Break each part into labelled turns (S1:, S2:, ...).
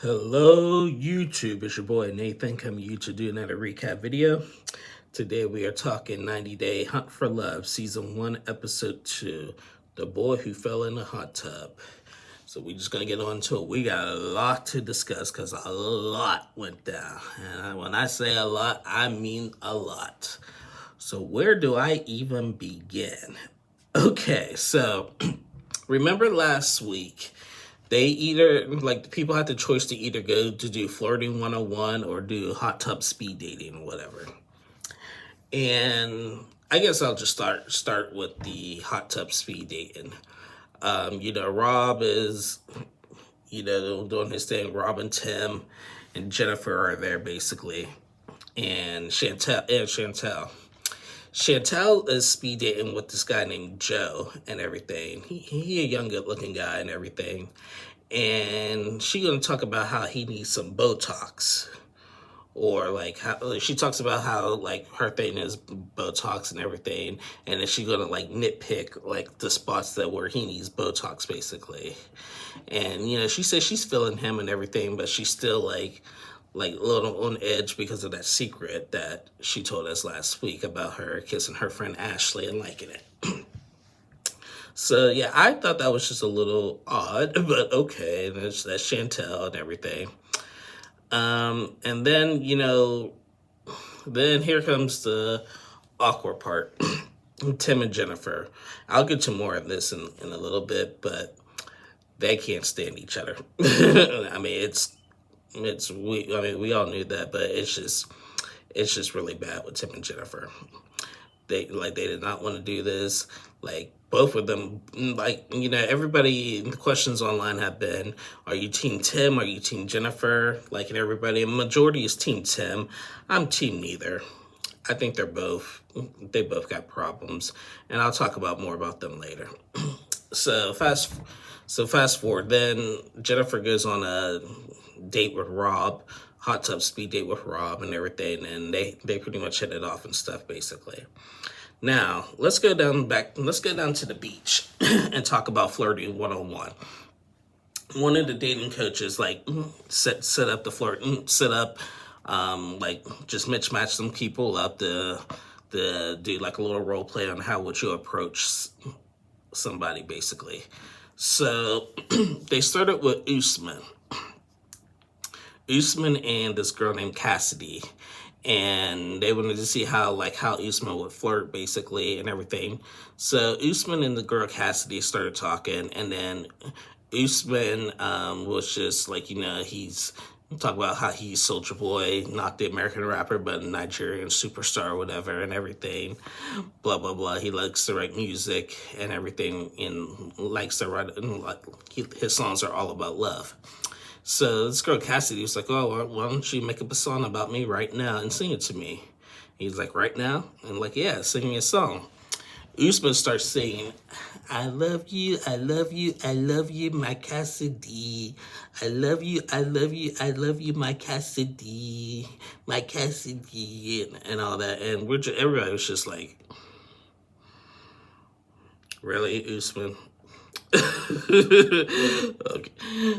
S1: Hello YouTube, it's your boy Nathan coming to you to do another recap video. Today we are talking 90 Day Hunt for Love, Season 1, Episode 2, The Boy Who Fell in the Hot Tub. So we're just going to get on to it. We got a lot to discuss because a lot went down. And when I say a lot, I mean a lot. So where do I even begin? Okay, so remember last week, they either, like, the people had the choice to either go to do Flirting 101 or do hot tub speed dating or whatever. And I guess I'll just start with the hot tub speed dating. Rob is, doing his thing. Rob and Tim and Jennifer are there basically. And Chantel. Chantel is speed dating with this guy named Joe and everything. He a young, good-looking guy and everything. And she gonna talk about how he needs some Botox. Or like how she talks about how like her thing is Botox and everything, and then she's gonna like nitpick like the spots that where he needs Botox basically. And she says she's feeling him and everything, but she's still like a little on edge because of that secret that she told us last week about her kissing her friend Ashley and liking it. So yeah, I thought that was just a little odd, but okay, that's Chantel and everything. And then, then here comes the awkward part. Tim and Jennifer. I'll get to more of this in a little bit, but they can't stand each other. I mean, we all knew that, but it's just really bad with Tim and Jennifer. They did not want to do this. Like, both of them, everybody, the questions online have been, are you Team Tim? Are you Team Jennifer? Like, and everybody, and majority is Team Tim. I'm Team neither. I think they both got problems, and I'll talk about more about them later. So fast forward, then Jennifer goes on a date with Rob, hot tub speed date with Rob and everything, and they pretty much hit it off and stuff basically. Now, let's go down to the beach and talk about Flirting 101. One of the dating coaches set up the flirt, just match some people up to do like a little role play on how would you approach somebody basically. So they started with Usman and this girl named Cassidy, and they wanted to see how Usman would flirt basically and everything. So Usman and the girl Cassidy started talking, and then Usman was just he's talk about how he's Soulja Boy, not the American rapper, but a Nigerian superstar or whatever and everything. Blah, blah, blah. He likes to write music and everything, and likes to write, his songs are all about love. So this girl Cassidy was like, oh, well, why don't you make up a song about me right now and sing it to me? He's like, right now? And yeah, sing me a song. Usman starts singing, I love you, I love you, I love you, my Cassidy. I love you, I love you, I love you, my Cassidy, and all that. And everybody was just like, really, Usman? Okay.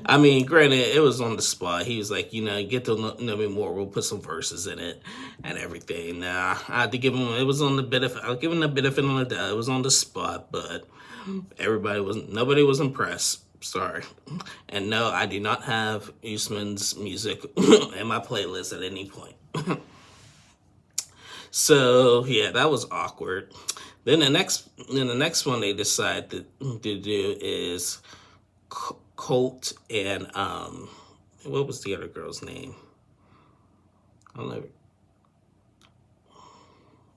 S1: I mean, granted, it was on the spot. He was like, get to know me more. We'll put some verses in it and everything. Nah, I had to give him. It was on the benefit. I'll give him the benefit on the doubt. It was on the spot, but nobody was impressed. Sorry. And no, I do not have Usman's music in my playlist at any point. So yeah, that was awkward. Then the next one they decide to do is Colt and what was the other girl's name? I don't know.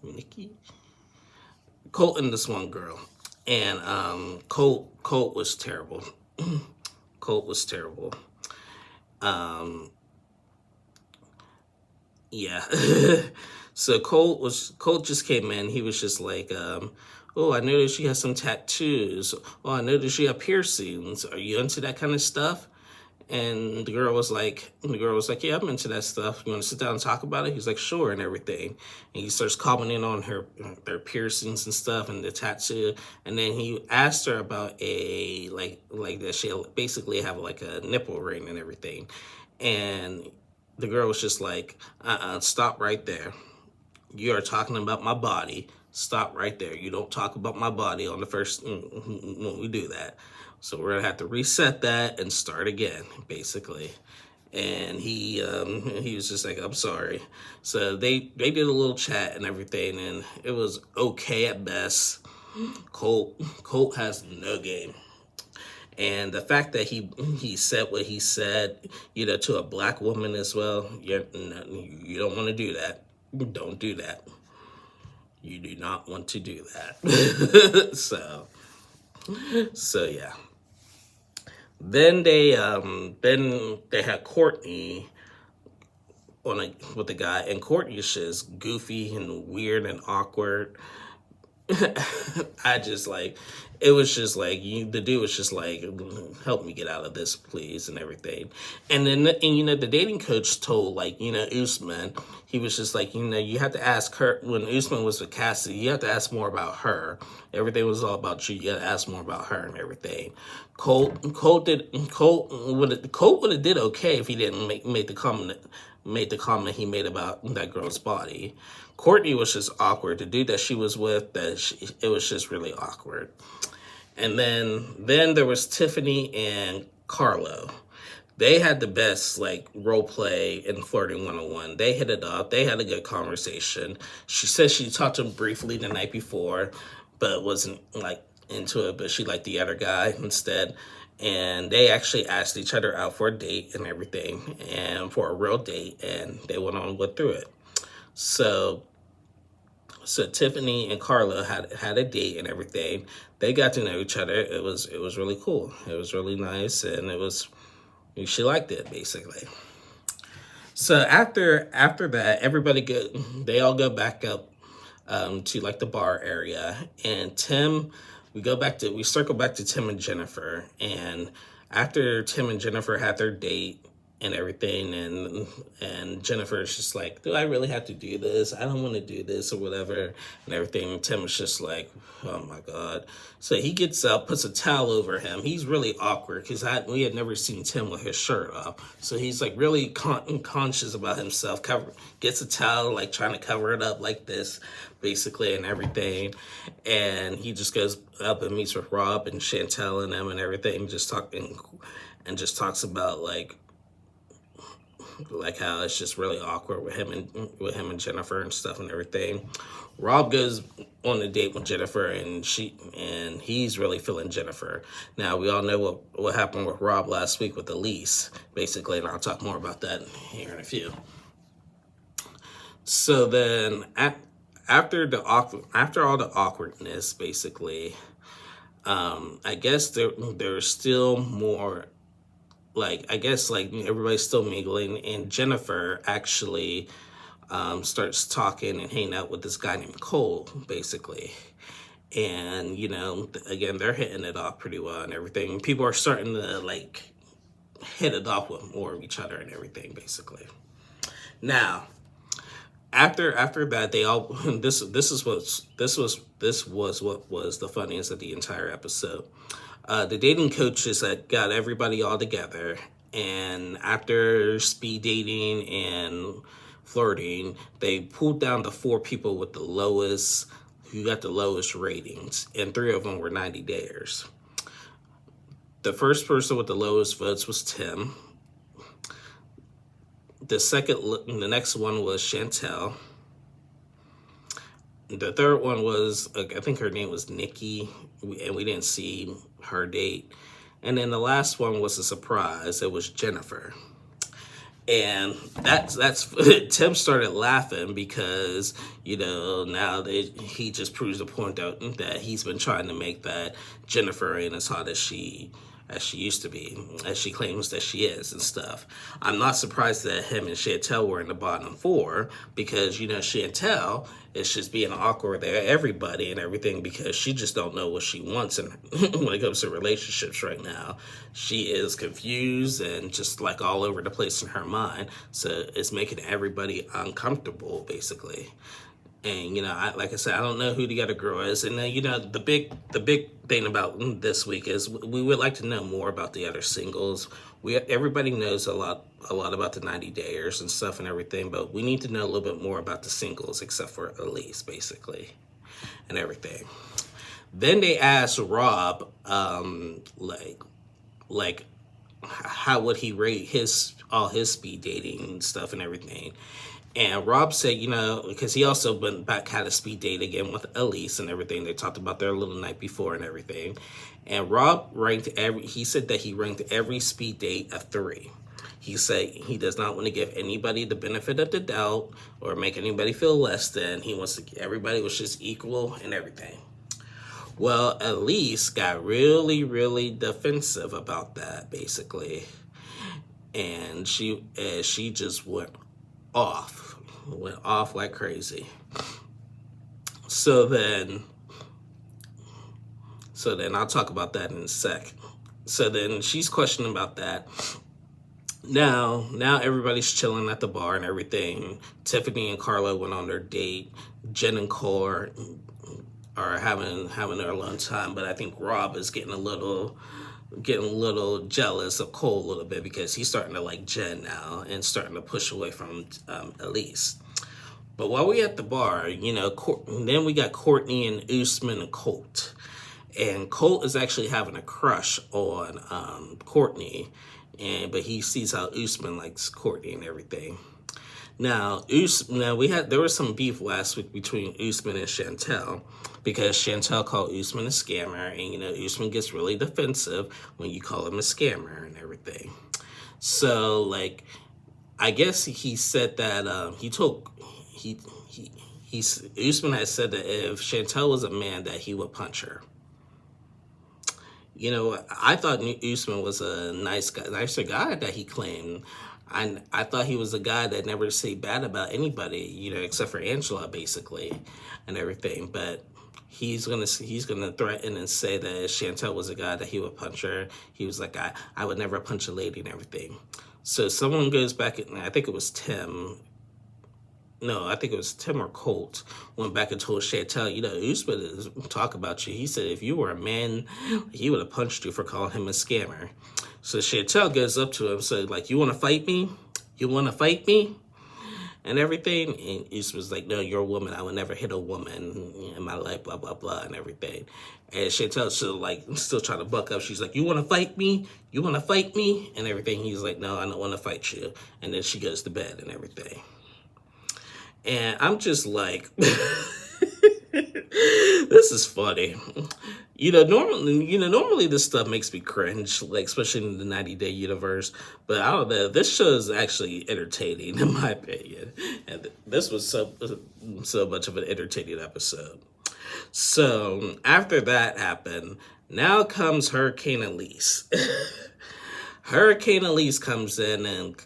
S1: Nikki. Colt and this one girl, and Colt was terrible. Colt was terrible. Yeah. So Colt just came in. He was just like, oh, I noticed you have some tattoos. Oh, I noticed you have piercings. Are you into that kind of stuff? And the girl was like, yeah, I'm into that stuff. You want to sit down and talk about it? He's like, sure, and everything. And he starts commenting on their piercings and stuff and the tattoo. And then he asked her about like that she basically have like a nipple ring and everything. And the girl was just like, stop right there. You are talking about my body. Stop right there. You don't talk about my body on the first when we do that. So we're gonna have to reset that and start again, basically. And he was just like, I'm sorry. So they did a little chat and everything, and it was okay at best. Colt has no game. And the fact that he said what he said, to a black woman as well, you don't want to do that. Don't do that. You do not want to do that. So yeah. Then they had Courtney with the guy, and Courtney's just goofy and weird and awkward. It was just like, the dude was just like, help me get out of this, please, and everything. And then, the dating coach told, Usman, he was just like, you have to ask her, when Usman was with Cassidy, you have to ask more about her. Everything was all about you. You got to ask more about her and everything. Colt would have did okay if he didn't make the comment he made about that girl's body. Courtney was just awkward. The dude that she was with, it was just really awkward. And then there was Tiffany and Carlo. They had the best role play in Flirting 101. They hit it up. They had a good conversation. She said she talked to him briefly the night before, but wasn't into it, but she liked the other guy instead. And they actually asked each other out for a date and everything, and for a real date, and they went through it. So Tiffany and Carla had a date and everything. They got to know each other. It was really cool. It was really nice, and she liked it basically. So after that, they all go back up to the bar area, and we circle back to Tim and Jennifer. And after Tim and Jennifer had their date and everything, and Jennifer's just like, do I really have to do this? I don't want to do this or whatever and everything. And Tim was just like, oh my God. So he gets up, puts a towel over him. He's really awkward because we had never seen Tim with his shirt off. So he's really conscious about himself. Gets a towel, trying to cover it up like this, basically, and everything. And he just goes up and meets with Rob and Chantel and them and everything, just talks about how it's just really awkward with him and Jennifer and stuff and everything. Rob goes on a date with Jennifer, and he's really feeling Jennifer. Now we all know what happened with Rob last week with Elise, basically, and I'll talk more about that here in a few. So then after all the awkwardness, basically, I guess there's still more. Everybody's still mingling, and Jennifer actually starts talking and hanging out with this guy named Cole, basically. And, again, they're hitting it off pretty well and everything. People are starting to, hit it off with more of each other and everything, basically. Now, after that, they all, this was what was the funniest of the entire episode. The dating coaches that got everybody all together, and after speed dating and flirting, they pulled down the 4 people with who got the lowest ratings, and 3 of them were 90 dares. The first person with the lowest votes was Tim. The next one was Chantel. The third one was, I think her name was Nikki, and we didn't see her date. And then the last one was a surprise. It was Jennifer. And that's Tim started laughing because, now he just proves the point out that he's been trying to make that Jennifer ain't as hot as she as she used to be, as she claims that she is and stuff. I'm not surprised that him and Chantel were in the bottom four because, Chantel is just being awkward there, everybody and everything, because she just don't know what she wants. And when it comes to relationships right now, she is confused and just like all over the place in her mind. So it's making everybody uncomfortable, basically. And like I said, I don't know who the other girl is. And then the big thing about this week is we would like to know more about the other singles. Everybody knows a lot about the 90 Dayers and stuff and everything, but we need to know a little bit more about the singles, except for Elise, basically, and everything. Then they asked Rob, like how would he rate all his speed dating and stuff and everything. And Rob said, because he also went back, had a speed date again with Elise and everything. They talked about their little night before and everything. And Rob he said that he ranked every speed date a 3. He said he does not want to give anybody the benefit of the doubt or make anybody feel less than. He wants everybody was just equal and everything. Well, Elise got really, really defensive about that, basically. And she just went off like crazy. So then I'll talk about that in a sec. So then she's questioning about that. Now everybody's chilling at the bar and everything. Tiffany and Carla went on their date. Jen and Cor are having their alone time, but I think Rob is getting a little jealous of Cole a little bit because he's starting to like Jen now and starting to push away from Elise. But while we at the bar, then we got Courtney and Usman and Colt. And Colt is actually having a crush on Courtney, but he sees how Usman likes Courtney and everything. Now there was some beef last week between Usman and Chantel because Chantel called Usman a scammer, and Usman gets really defensive when you call him a scammer and everything. So I guess he said that Usman had said that if Chantel was a man that he would punch her. I thought Usman was a nicer guy that he claimed. I thought he was a guy that never say bad about anybody, except for Angela, basically, and everything. But he's gonna threaten and say that if Chantel was a guy that he would punch her. He was like, I would never punch a lady and everything. So someone goes back, and I think it was Tim. No, I think it was Tim or Colt went back and told Chantel, Usman talk about you. He said if you were a man, he would have punched you for calling him a scammer. So Chantel goes up to him and said, you want to fight me? You want to fight me? And everything. And Usman was like, no, you're a woman. I would never hit a woman in my life, blah, blah, blah, and everything. And Chantel's still trying to buck up. She's like, you want to fight me? You want to fight me? And everything. He's like, no, I don't want to fight you. And then she goes to bed and everything. And I'm just like, this is funny. Normally this stuff makes me cringe, especially in the 90 Day universe. But I don't know, this show is actually entertaining, in my opinion. And this was so much of an entertaining episode. So after that happened, now comes Hurricane Elise. Hurricane Elise comes in and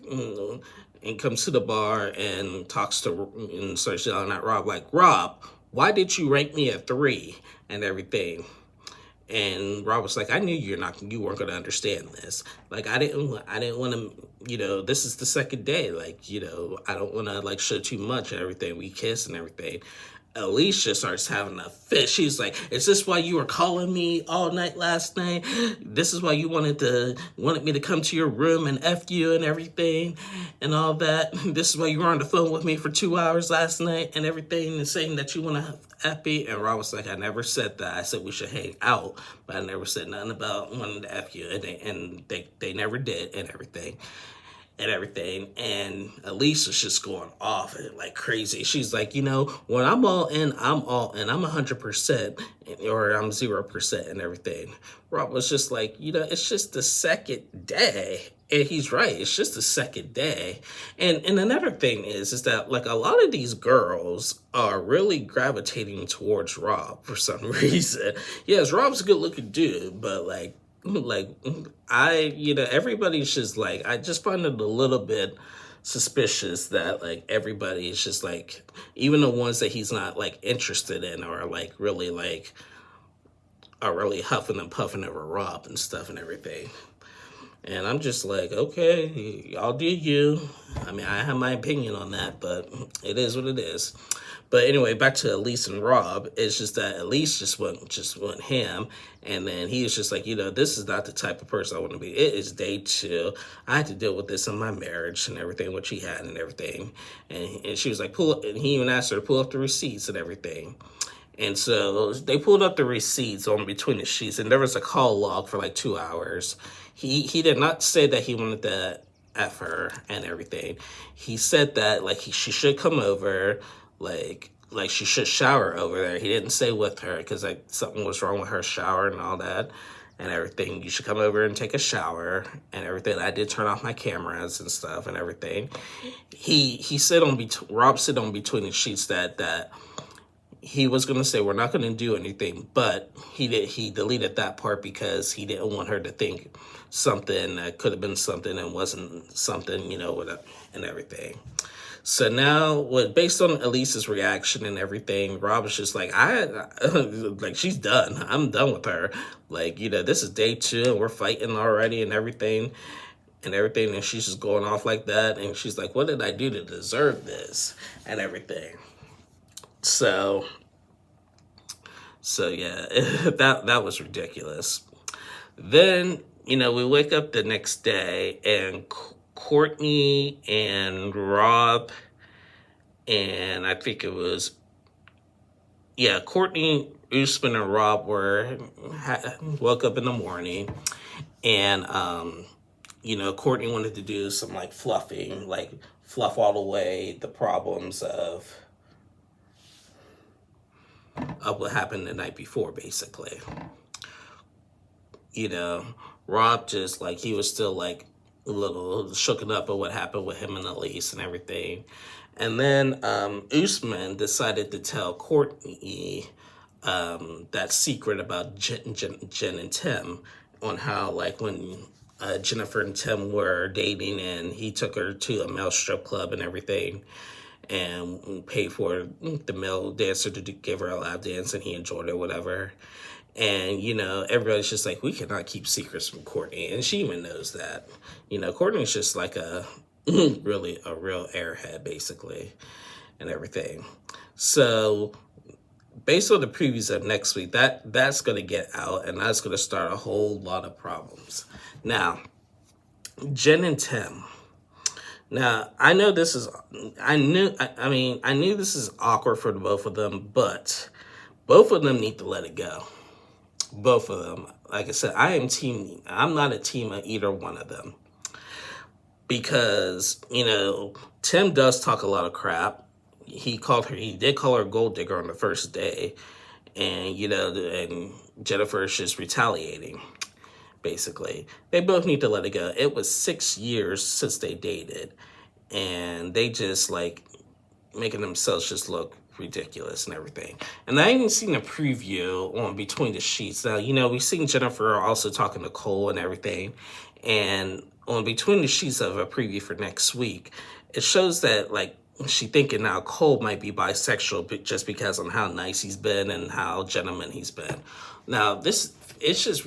S1: comes to the bar and starts yelling at Rob, like, Rob, why did you rank me at 3 and everything? And Rob was like, I knew you weren't going to understand this. I didn't want to, this is the second day. I don't want to show too much and everything. We kiss and everything. Alicia starts having a fit. She's like, is this why you were calling me all night last night? This is why you wanted me to come to your room and F you and everything and all that. This is why you were on the phone with me for 2 hours last night and everything and saying that you want to F me. And Rob was like, I never said that. I said we should hang out, but I never said nothing about wanting to F you. And they never did and everything. And Elisa's just going off like crazy. She's like, when I'm all in, I'm 100% or I'm 0% and everything. Rob was just like, it's just the second day. And he's right, it's just the second day. And another thing is that a lot of these girls are really gravitating towards Rob for some reason. Yes, Rob's a good looking dude, but like everybody's just like, I just find it a little bit suspicious that like everybody is just like, even the ones that he's not like interested in or like really like are really huffing and puffing over Rob and stuff and everything. And I'm just like, okay, y'all do you. I mean, I have my opinion on that, but it is what it is. But anyway, back to Elise and Rob. It's just that Elise just went ham, and then he was just like, this is not the type of person I want to be. It is day 2. I had to deal with this in my marriage and everything, what she had and everything. And she was like, pull up, and he even asked her to pull up the receipts and everything. And so they pulled up the receipts on Between the Sheets, and there was a call log for like 2 hours. He did not say that he wanted to F her and everything. He said that like she should come over, like she should shower over there. He didn't say with her because like something was wrong with her shower and all that and everything. You should come over and take a shower and everything. I did turn off my cameras and stuff and everything. He said Rob said on Between the Sheets that he was going to say, we're not going to do anything, but he deleted that part because he didn't want her to think something that could have been something and wasn't something, and everything. So now, based on Elise's reaction and everything, Rob was just like, like, she's done. I'm done with her. Like, this is day 2 and we're fighting already and everything. And she's just going off like that. And she's like, what did I do to deserve this? And everything. So yeah, that was ridiculous. Then, we wake up the next day and Courtney and Rob, and I think it was, Courtney, Usman, and Rob woke up in the morning, and, Courtney wanted to do some like fluffing, like fluff all away the problems of what happened the night before, basically. Rob just like, he was still like a little shooken up at what happened with him and Elise and everything. And then Usman decided to tell Courtney that secret about Jen and Tim, on how like when Jennifer and Tim were dating and he took her to a male strip club and everything, and paid for the male dancer to give her a lap dance, and he enjoyed it, whatever. And, everybody's just like, we cannot keep secrets from Courtney. And she even knows that. Courtney's just like really a real airhead, basically, and everything. So, based on the previews of next week, that's going to get out, and that's going to start a whole lot of problems. Now, Jen and Tim. Now, I knew this is awkward for the both of them, but both of them need to let it go. Both of them. Like I said, I'm not a team of either one of them. Because, Tim does talk a lot of crap. He did call her a gold digger on the first day. And, and Jennifer is just retaliating. Basically, they both need to let it go. It was 6 years since they dated, and they just like making themselves just look ridiculous and everything. And I even seen a preview on Between the Sheets. Now, we've seen Jennifer also talking to Cole and everything, and on Between the Sheets of a preview for next week, it shows that like she thinking now Cole might be bisexual just because of how nice he's been and how gentleman he's been. Now, it's just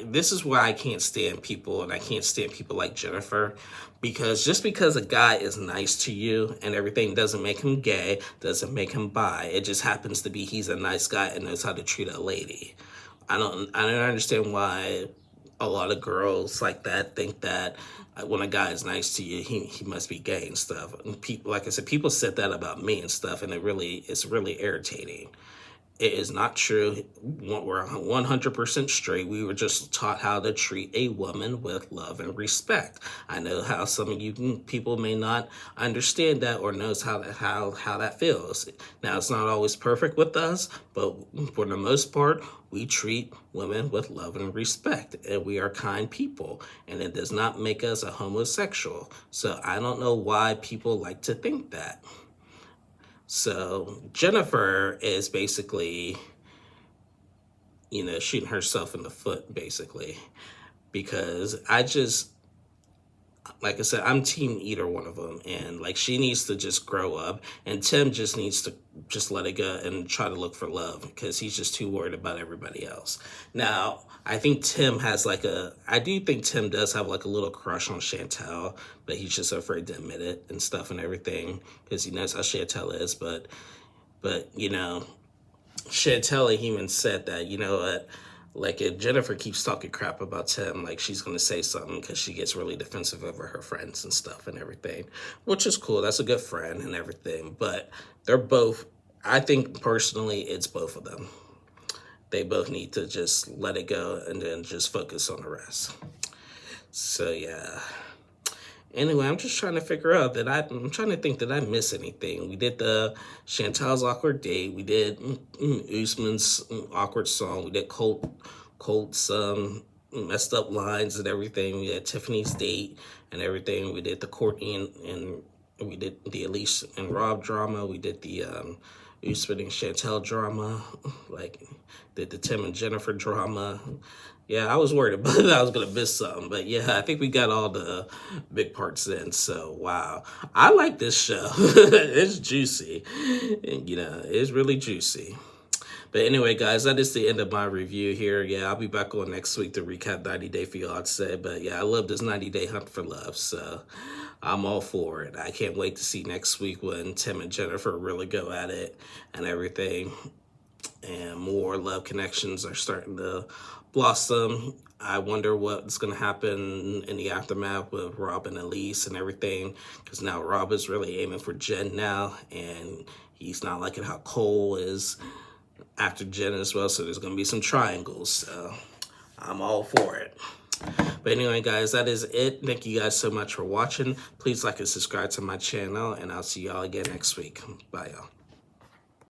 S1: this is why I can't stand people, and I can't stand people like Jennifer, because just because a guy is nice to you and everything doesn't make him gay, doesn't make him bi. It just happens to be he's a nice guy and knows how to treat a lady. I don't understand why a lot of girls like that think that when a guy is nice to you, he must be gay and stuff. And people, like I said, people said that about me and stuff, and it's really irritating. It is not true. We're 100% straight. We were just taught how to treat a woman with love and respect. I know how some of you people may not understand that or knows how that feels. Now, it's not always perfect with us, but for the most part, we treat women with love and respect, and we are kind people, and it does not make us a homosexual. So I don't know why people like to think that. So Jennifer is basically you know, shooting herself in the foot, basically. Because like I said, I'm team either one of them. And like, she needs to just grow up. And Tim just needs to just let it go and try to look for love, because he's just too worried about everybody else. Now, I think Tim has like I do think Tim does have like a little crush on Chantel, but he's just afraid to admit it and stuff and everything, because he knows how Chantel is. But you know, Chantel even said that, you know what, like, if Jennifer keeps talking crap about Tim, like, she's gonna say something, because she gets really defensive over her friends and stuff and everything, which is cool. That's a good friend and everything. But they're both, I think personally, it's both of them. They both need to just let it go and then just focus on the rest. So yeah. Anyway, I'm just trying to figure out I'm trying to think, did I miss anything? We did the Chantal's awkward date. We did Usman's awkward song. We did Colt's messed up lines and everything. We had Tiffany's date and everything. We did the Courtney and we did the Elise and Rob drama. We did the Usman and Chantel drama. Like, did the Tim and Jennifer drama. Yeah, I was worried about that I was going to miss something. But yeah, I think we got all the big parts in. So, wow. I like this show. It's juicy. And, you know, it's really juicy. But anyway, guys, that is the end of my review here. Yeah, I'll be back on next week to recap 90 Day Fiancé. But yeah, I love this 90-day hunt for love. So I'm all for it. I can't wait to see next week when Tim and Jennifer really go at it and everything. And more love connections are starting to blossom. I wonder what's going to happen in the aftermath with Rob and Elise and everything, because now Rob is really aiming for Jen now, and he's not liking how Cole is after Jen as well, so there's going to be some triangles. So I'm all for it. But anyway, guys, that is it. Thank you guys so much for watching. Please like and subscribe to my channel, and I'll see y'all again next week. Bye, y'all.